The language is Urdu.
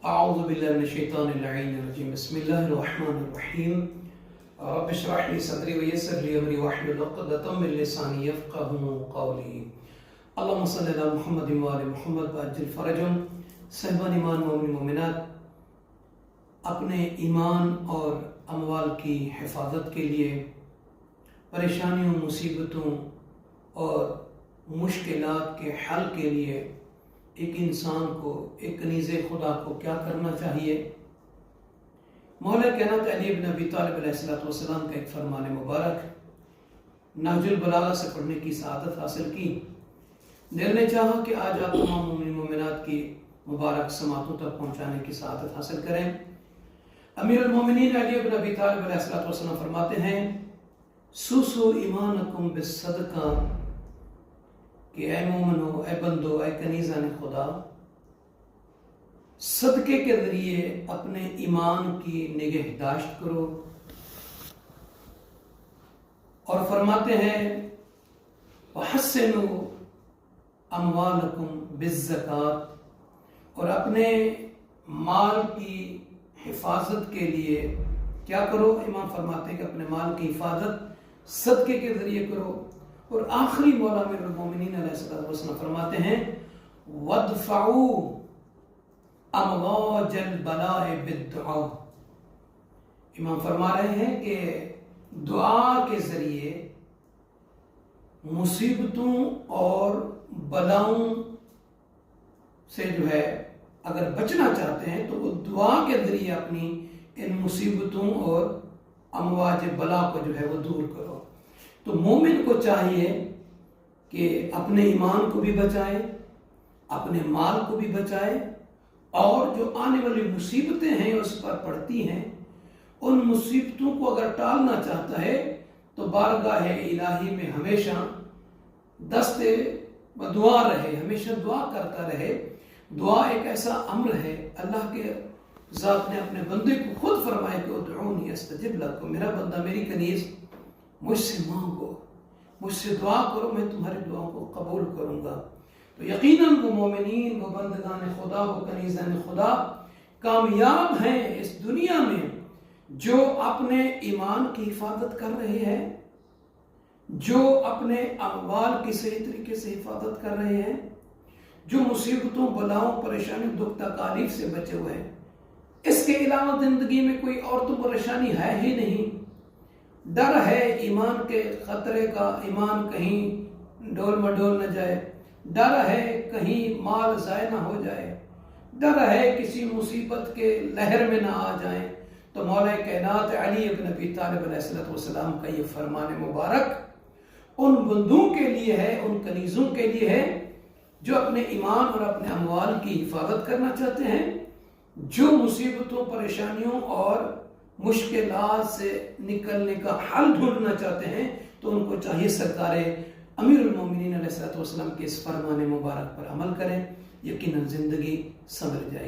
أعوذ بالله من الشيطان اللعين الرجيم بسم الله الرحمن الرحيم رب اشرح لي صدري ويسر لي أمري واحلل عقدة من لساني يفقهوا قولي اللهم صل على محمد وآل محمد وعجل فرجهم صحبان ایمان مومن مومنات اپنے ایمان اور اموال کی حفاظت کے لیے پریشانیوں مصیبتوں اور مشکلات کے حل کے لیے ایک انسان کو ایک کنیز خدا کو کیا کرنا چاہیے؟ مولا کائنات علی بن ابی طالب علیہ السلام کا ایک فرمان مبارک نہج البلاغہ سے پڑھنے کی سعادت حاصل کی۔ دل نے چاہا کہ آج آپ تمام مومن مومنات کی مبارک سماعتوں تک پہنچانے کی سعادت حاصل کریں۔ امیر المومنین علی بن ابی طالب علیہ السلام فرماتے ہیں سوسو ایمانکم بالصدقہ کہ اے مومنو، اے بندو، اے کنیزان خدا، صدقے کے ذریعے اپنے ایمان کی نگہداشت کرو۔ اور فرماتے ہیں وَحَسِّنُوا أَمْوَالَكُمْ بِالزَّكَاةِ، اور اپنے مال کی حفاظت کے لیے کیا کرو؟ امام فرماتے ہیں کہ اپنے مال کی حفاظت صدقے کے ذریعے کرو۔ اور آخری مولا امیر المومنین علیہ السلام فرماتے ہیں وَادْفَعُوا أَمْوَاجَ الْبَلَاءِ بِالدُّعَاءِ، امام فرما رہے ہیں کہ دعا کے ذریعے مصیبتوں اور بلاؤں سے جو ہے اگر بچنا چاہتے ہیں تو وہ دعا کے ذریعے اپنی ان مصیبتوں اور امواج بلا کو جو ہے وہ دور کرو۔ تو مومن کو چاہیے کہ اپنے ایمان کو بھی بچائے، اپنے مال کو بھی بچائے، اور جو آنے والی مصیبتیں ہیں اس پر پڑتی ہیں ان مصیبتوں کو اگر ٹالنا چاہتا ہے تو بارگاہ الہی میں ہمیشہ دست دعا رہے، ہمیشہ دعا کرتا رہے۔ دعا ایک ایسا امر ہے، اللہ کے ذات نے اپنے بندے کو خود فرمایا کہ ادعونی استجب لکم، میرا بندہ، میری کنیز، مجھ سے مانگو، مجھ سے دعا کرو، میں تمہاری دعاؤں کو قبول کروں گا۔ تو یقیناً وہ مومنین، وہ بندگان خدا، وہ کنیزان خدا کامیاب ہیں اس دنیا میں جو اپنے ایمان کی حفاظت کر رہے ہیں، جو اپنے اموال کی صحیح طریقے سے حفاظت کر رہے ہیں، جو مصیبتوں، بلاؤں، پریشانی، دکھ تکالیف سے بچے ہوئے ہیں۔ اس کے علاوہ زندگی میں کوئی اور تو پریشانی ہے ہی نہیں۔ ڈر ہے ایمان کے خطرے کا، ایمان کہیں ڈول مڈول نہ جائے، ڈر ہے کہیں مال ضائع نہ ہو جائے، ڈر ہے کسی مصیبت کے لہر میں نہ آ جائیں۔ تو مولا کائنات علی بن ابی طالب علیہ السلام کا یہ فرمان مبارک ان بندوں کے لیے ہے، ان کنیزوں کے لیے ہے جو اپنے ایمان اور اپنے اموال کی حفاظت کرنا چاہتے ہیں، جو مصیبتوں، پریشانیوں اور مشکلات سے نکلنے کا حل ڈھونڈنا چاہتے ہیں۔ تو ان کو چاہیے سرکار امیر المومنین علیہ السلام کے اس فرمان مبارک پر عمل کریں، یقیناً زندگی سنور جائے گی۔